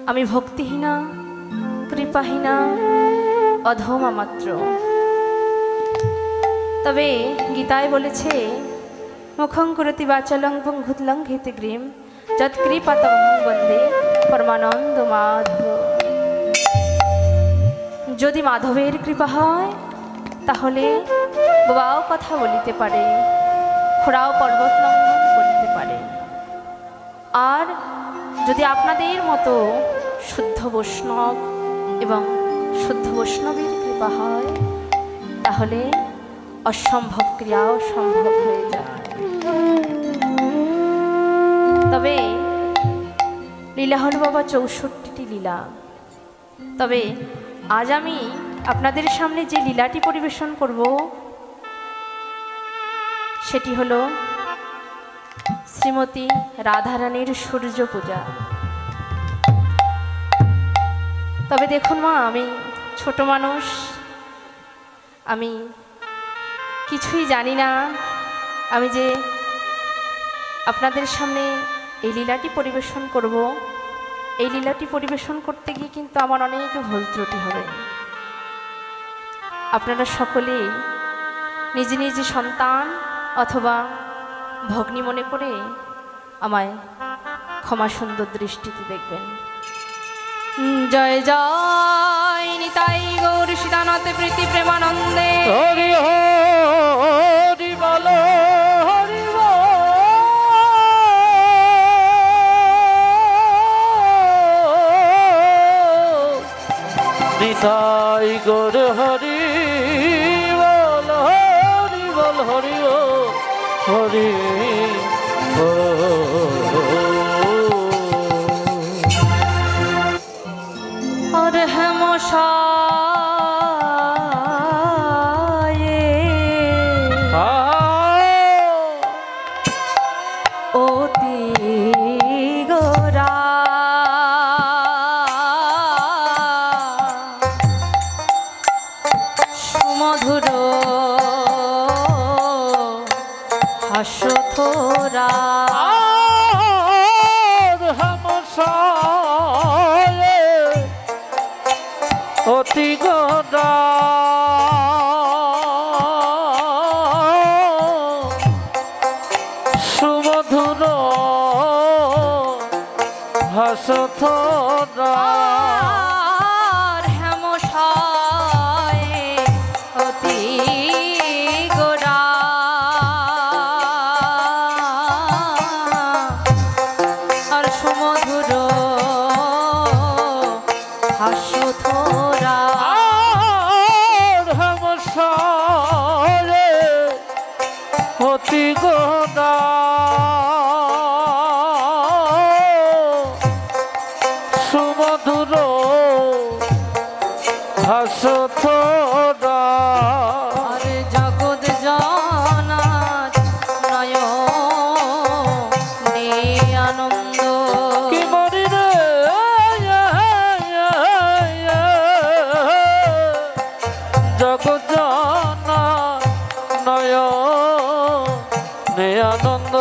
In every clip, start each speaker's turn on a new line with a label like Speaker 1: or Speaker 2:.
Speaker 1: আমি ভক্তিহীনা কৃপাহীনা অধমা মাত্র। তবে গীতায় বলেছে মুখং করতি বাচালং পুংঘুতলং ঘিতিগ্রীম যৎকৃপাতং বন্দে পরমানন্দ মাধব। যদি মাধবের কৃপা হয় তাহলে বাবাও কথা বলিতে পারে, খোড়াও পর্বত লঙ্ঘন করতে পারে। আর যদি আপনাদের মতো শুদ্ধ বৈষ্ণব এবং শুদ্ধ বৈষ্ণবের কৃপা হয় তাহলে অসম্ভব ক্রিয়াও সম্ভব হয়ে যায়। তবে লীলা হল বাবা 64টি লীলা। তবে আজ আমি আপনাদের সামনে যে লীলাটি পরিবেশন করব সেটি হলো শ্রীমতী রাধারানীর সূর্য পূজা। তবে দেখুন মা, আমি ছোট মানুষ, আমি কিছুই জানি না। আমি যে আপনাদের সামনে এই লীলাটি পরিবেশন করব, এই লীলাটি পরিবেশন করতে গিয়ে কিন্তু আমার অনেক ভুল ত্রুটি হবে। আপনারা সকলেই নিজ নিজ সন্তান অথবা ভগ্নী মনে করে আমায় ক্ষমা সুন্দর দৃষ্টিতে দেখবেন। জয় জয় নিতাই গৌর সীতানাথ প্রীতি প্রেমানন্দে।
Speaker 2: হরি হরি বল হরি নিতাই গৌর হরি বল হরি বল হরি ও হরি
Speaker 1: और हम অতি গোরা সুমধুর হাস্যথোরা
Speaker 2: অতি গোরা সুমধুর হাসথরা
Speaker 1: অতি গোরা আর সুমধুর হাস্যথোরা
Speaker 2: অতি গোরা সুমধুর হাসথরা
Speaker 1: আরে জগৎ জনাত নয়নে আনন্দ
Speaker 2: কি মরি রে জগৎ জনা নয়নে আনন্দ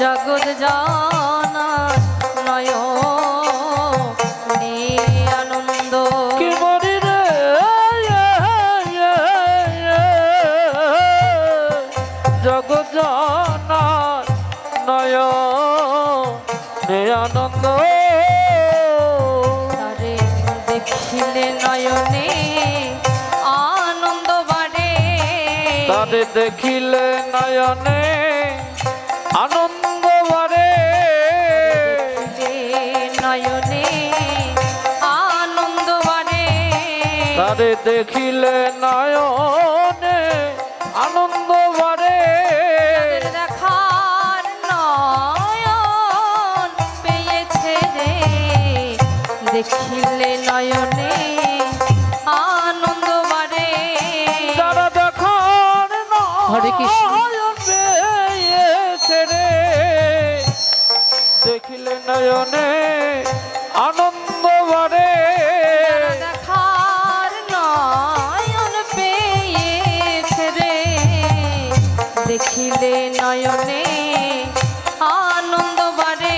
Speaker 1: জগৎ জনাত নয়নে আনন্দ
Speaker 2: কি মরি রে জগৎ জনা নয়নে আনন্দ
Speaker 1: তারে দেখিলে নয়নে আনন্দ বাড়ে,
Speaker 2: তারে দেখিলে নয়নে আনন্দ বাড়ে,
Speaker 1: নয়নে আনন্দ বাড়ে,
Speaker 2: তারে দেখিলে নয়নে আনন্দ বাড়ে,
Speaker 1: দেখার নয়ন পেয়েছে রে, দেখিলে নয়নে আনন্দ বাড়ে।
Speaker 2: যারা দেখার
Speaker 1: হরে কৃষ্ণ।
Speaker 2: নয়ন পেয়েছে রে, দেখিলে নয়নে আনন্দ বাড়ে,
Speaker 1: দেখার নয়ন পেয়েছে রে, দেখিলে নয়নে আনন্দ বাড়ে।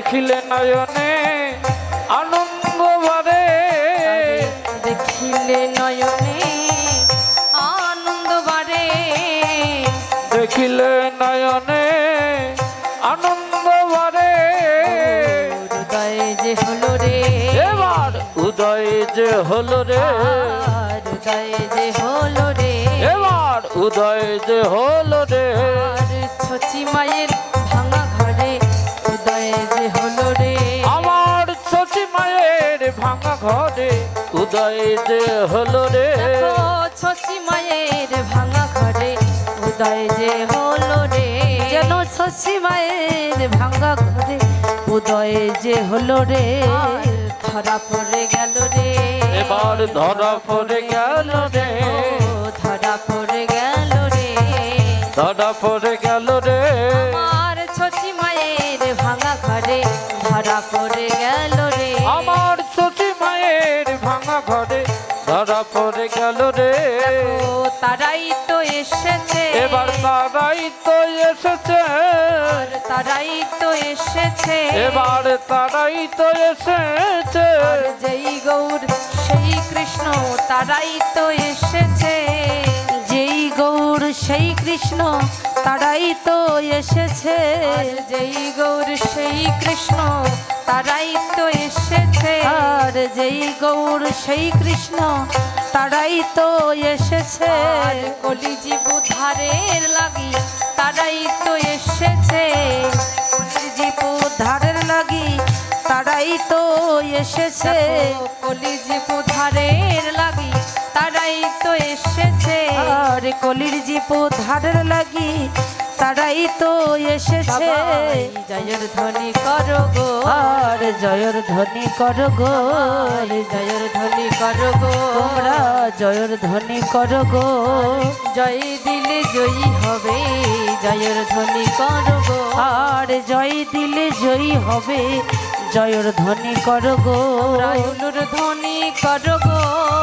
Speaker 2: দেখিলে নয়নে আনন্দ বারে
Speaker 1: দেখিলে নয়নে আনন্দ বারে
Speaker 2: দেখিলে নয়নে আনন্দ বারে
Speaker 1: হৃদয়ে যে হলো রে
Speaker 2: এবার উদয় যে হলো রে
Speaker 1: হৃদয়ে যে হলো রে
Speaker 2: এবার উদয় যে হলো রে
Speaker 1: আর ছচি মায়ের ভাঙা ঘরে হৃদয়ে যে হলো রে
Speaker 2: আমার শচী মায়ের ভাঙা ঘরে উদয় যে হলো রে
Speaker 1: দেখো ছচি মায়ের ভাঙা ঘরে উদয় যে হলো রে যেন ছচি মায়ের ভাঙা ঘরে উদয় যে হলো রে ধরা পড়ে গেল রে
Speaker 2: এবার ধরা পড়ে গেল রে
Speaker 1: ধরা পড়ে গেল রে
Speaker 2: ধরা পড়ে গেল রে
Speaker 1: আমার ছচি মায়ের ভাঙা ঘরে ধরা পড়ে গেল রে
Speaker 2: আমার শচী মায়ের ভাঙা ঘরে ধরা পড়ে গেল রে
Speaker 1: ও তারাই তো এসেছে
Speaker 2: এবার তারাই তো এসেছে
Speaker 1: আর তারাই তো এসেছে
Speaker 2: এবার তারাই তো এসেছে
Speaker 1: আর যেই গৌর সেই কৃষ্ণ তারাই তো এসেছে যেই গৌর সেই কৃষ্ণ তারাই তো এসেছে আর যেই গৌর সেই কৃষ্ণ তারাই তো এসেছে আর যেই গৌর সেই কৃষ্ণ তারাই তো এসেছে আর কলিজীব উদ্ধারের লাগি তারাই তো এসেছে কলিজীব উদ্ধারের লাগি তারাই তো এসেছে কলিজীব উদ্ধারের লাগি তারাই তো এসেছে আর কলির জীব উদ্ধারের লাগি তারাই তো এসেছে জয়ের ধ্বনি করো গো আর জয়ের ধ্বনি করো গো জয়ের ধ্বনি করো গো তোমরা জয়ের ধ্বনি করো গো জয় দিলে জয়ী হবে জয়ের ধ্বনি করো গো আর জয় দিলে জয়ী হবে জয়ের ধ্বনি করো গো উলুর ধ্বনি করো গো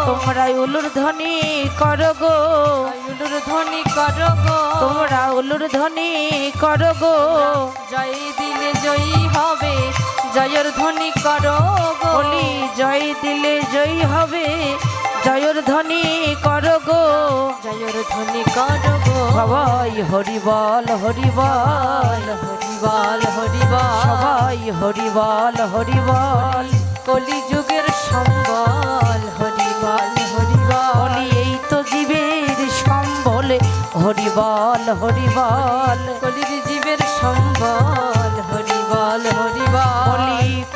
Speaker 1: তোমরা উলুর ধ্বনি করো গো উলুর ধ্বনি করো গো তোমরা উলুর ধ্বনি করো গো জয় দিলে জয়ী হবে জয়ের ধ্বনি করো গো বলি জয় দিলে জয়ী হবে জয়ের ধ্বনি করো গো জয়ের ধ্বনি করো গো সবাই হরিবল হরিবল হরিবল হরিবল সবাই হরিবল হরিবল কলিযুগের সম্বল হরিবল হরিবল এই তো জীবের সম্বলে হরিবল হরিবল কলির জীবের সম্বল হরিবল হরিবল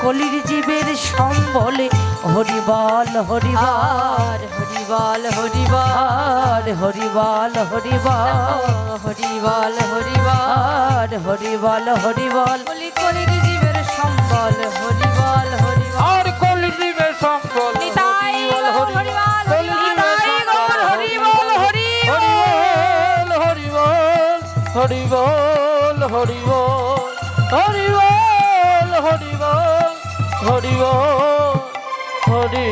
Speaker 1: কলির জীবের সম্বলে হরিবল হরিবল হরিবল হরিবল হরিবল হরিবল হরিবল হরিবল হরিবল হরিবল কলি কলির জীবের সম্বল হরিবল হরিবল
Speaker 2: আর কলি দিবে সম্বল
Speaker 1: নিতাই গৌর হরিবল নিতাই গৌর হরিবল হরিবল
Speaker 2: হরিবল হরিবল হরিবল হরিবল হরিবল হরিবল হরিবল হরি